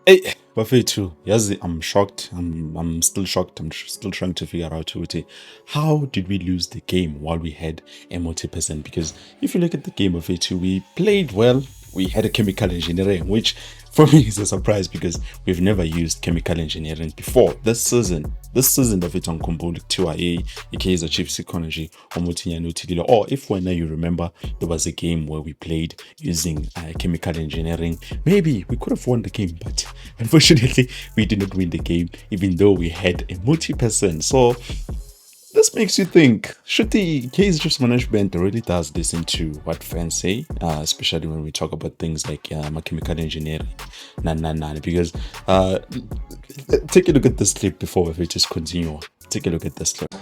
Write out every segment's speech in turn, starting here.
Hey, Bafethu, yes, I'm shocked. I'm still shocked. Still trying to figure out how did we lose the game while we had a multi-percent? Because if you look at the game of it, we played well. We had a chemical engineering, which for me is a surprise because we've never used chemical engineering before this season. This season of it on Kumbul 2IA, Kaizer Chiefs Ecology, or if when you remember, there was a game where we played using chemical engineering. Maybe we could have won the game, but unfortunately, we did not win the game, even though we had a multi-percent. So this makes you think, should the case Chiefs management really does listen to what fans say, especially when we talk about things like chemical engineering? Nah, because take a look at this clip before we just continue. Take a look at this clip.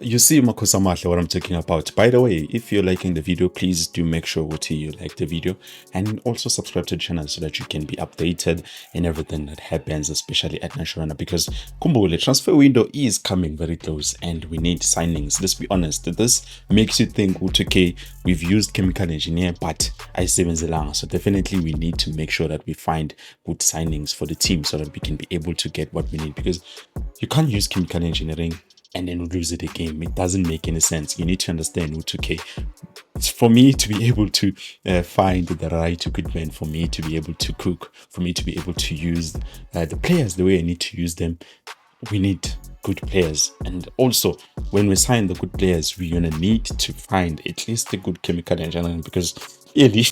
You see, Makosa what I'm talking about. By the way, if you're liking the video, please do make sure you like the video and also subscribe to the channel so that you can be updated in everything that happens, especially at National. Because Kumbule transfer window is coming very close and we need signings. Let's be honest, this makes you think, okay, we've used chemical engineer, but I seven. So definitely we need to make sure that we find good signings for the team so that we can be able to get what we need, because you can't use chemical engineering and then lose the game. It doesn't make any sense. You need to understand, okay, it's for me to be able to find the right equipment, for me to be able to cook, for me to be able to use the players the way I need to use them. We need good players, and also when we sign the good players, we're gonna need to find at least a good chemical engineering, because clearly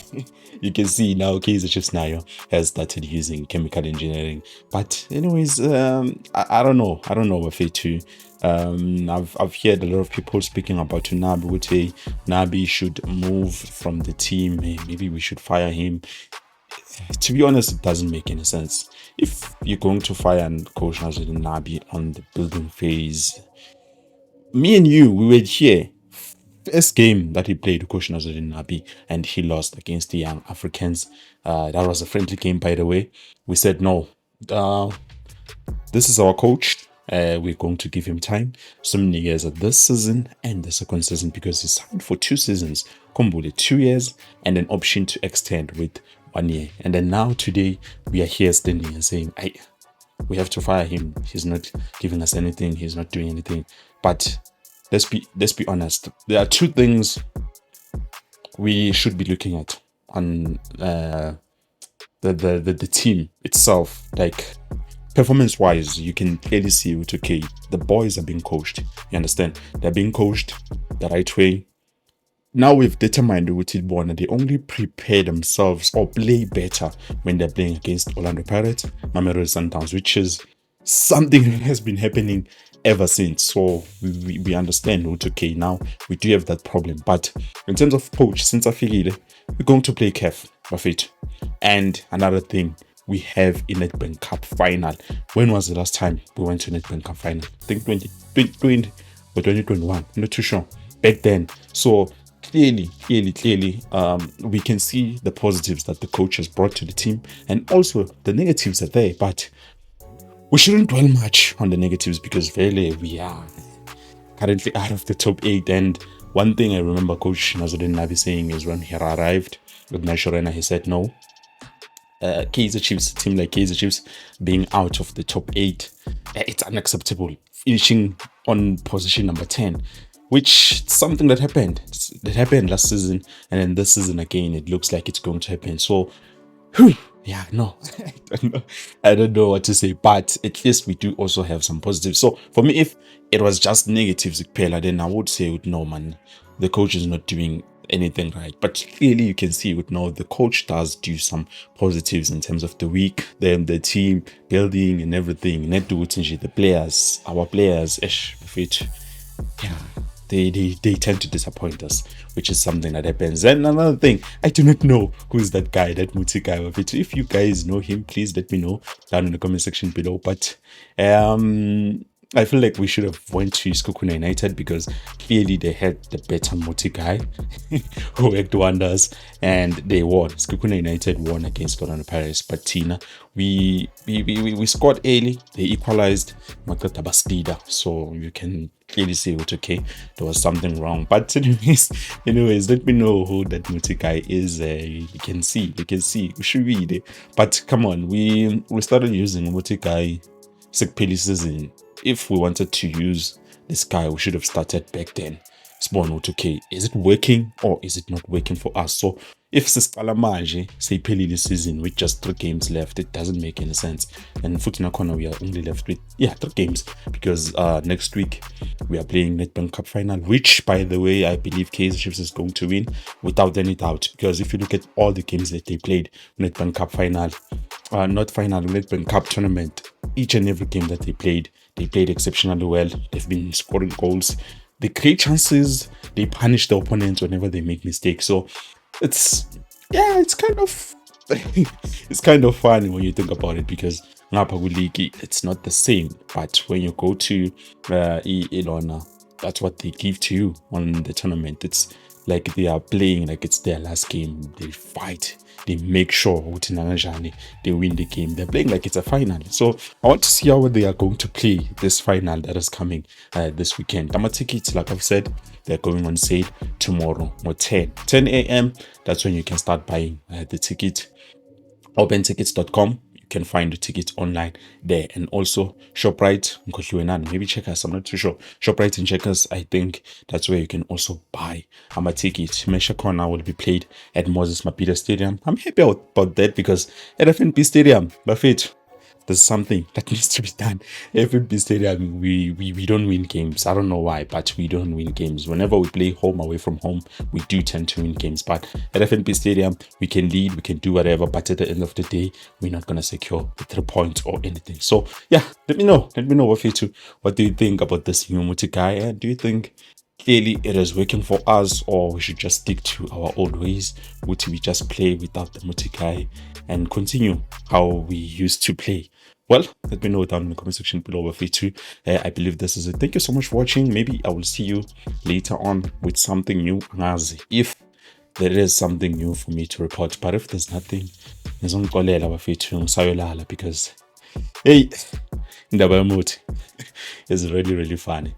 you can see now Kaizer Chiefs now has started using chemical engineering. But anyways, I don't know. I don't know if it too. I've heard a lot of people speaking about Nabi. Would say Nabi should move from the team. Maybe we should fire him. To be honest, it doesn't make any sense. If you're going to fire and coach Nabi on the building phase, me and you, we were here. First game that he played, Coach Nabi, and he lost against the Young Africans. That was a friendly game, by the way. We said no. This is our coach. We're going to give him time. So many years of this season and the second season, because he signed for 2 seasons. Kumbule 2 years and an option to extend with 1 year. And then now today we are here standing and saying, we have to fire him. He's not giving us anything. He's not doing anything. But let's be honest. There are 2 things we should be looking at on the team itself. Like, performance wise, you can clearly see it. Okay, the boys are being coached. You understand? They're being coached the right way. Now we've determined with it born they only prepare themselves or play better when they're playing against Orlando Pirates, Mamelodi Sundowns, which is something that has been happening ever since. So we understand, okay, now we do have that problem. But in terms of coach, since I figured we're going to play CAF, Buffett. And another thing, we have a Nedbank Cup final. When was the last time we went to Nedbank Cup final? I think 2020 or 2021. I'm not too sure. Back then. So clearly, we can see the positives that the coach has brought to the team, and also the negatives are there. But we shouldn't dwell much on the negatives, because really we are currently out of the top 8. And one thing I remember Coach Nabi saying is when he arrived with Nashorena, he said, no, Kaizer Chiefs, a team like Kaizer Chiefs being out of the top 8, it's unacceptable. Finishing on position number 10, which is something that happened. That happened last season, and then this season again, it looks like it's going to happen. So, yeah, no, I don't know what to say, but at least we do also have some positives. So for me, if it was just negatives, then I would say, no, man, the coach is not doing anything right. But clearly, you can see with now the coach does do some positives in terms of the week, the team building and everything. Net do the players, our players, fit, yeah, they tend to disappoint us, which is something that happens. And another thing, I do not know who is that guy, that Muthi guy. If you guys know him, please let me know down in the comment section below. But I feel like we should have went to Skukuna United because clearly they had the better Muthi guy who worked wonders, and they won. Skukuna United won against Orlando Pirates, but Tina, we scored early. They equalized. So you can clearly see it, okay, there was something wrong. But anyways, let me know who that Muthi guy is. You can see we should read it. But come on, we started using Muthi guy Sekpeli season. If we wanted to use this guy, we should have started back then. Spawn, okay, is it working or is it not working for us? So if Siskala Manje say Peli this season with just 3 games left, it doesn't make any sense. And Futina Corner, we are only left with 3 games because next week we are playing Nedbank Cup final, which by the way I believe Kaizer Chiefs is going to win without any doubt. Because if you look at all the games that they played, Nedbank Cup final, not final, Nedbank Cup tournament, each and every game that they played exceptionally well. They've been scoring goals. They create chances. They punish the opponents whenever they make mistakes. So it's kind of it's kind of funny when you think about it, because it's not the same. But when you go to Ilona, that's what they give to you on the tournament. It's like they are playing like it's their last game. They fight. They make sure they win the game. They're playing like it's a final. So I want to see how they are going to play this final that is coming this weekend. I'm tickets, like I've said, they're going on sale tomorrow or 10 a.m. That's when you can start buying the ticket. Opentickets.com. Can find the tickets online there, and also ShopRite, maybe Checkers, I'm not too sure. ShopRite and Checkers, I think that's where you can also buy a ticket. Mesha Corner will be played at Moses Mapida Stadium. I'm happy about that because at FNB Stadium, Buffett, there's something that needs to be done. FNB Stadium, we don't win games. I don't know why, but we don't win games. Whenever we play home away from home, we do tend to win games. But at FNB Stadium, we can lead, we can do whatever. But at the end of the day, we're not gonna secure the 3 points or anything. So yeah, let me know what do you think about this new Muthi guy? And do you think clearly it is working for us, or we should just stick to our old ways? Would we just play without the Muthi guy and continue how we used to play? Well, let me know down in the comment section below. I believe this is it. Thank you so much for watching. Maybe I will see you later on with something new. If there is something new for me to report, but if there's nothing, because hey, indaba yomuthi is really, really funny.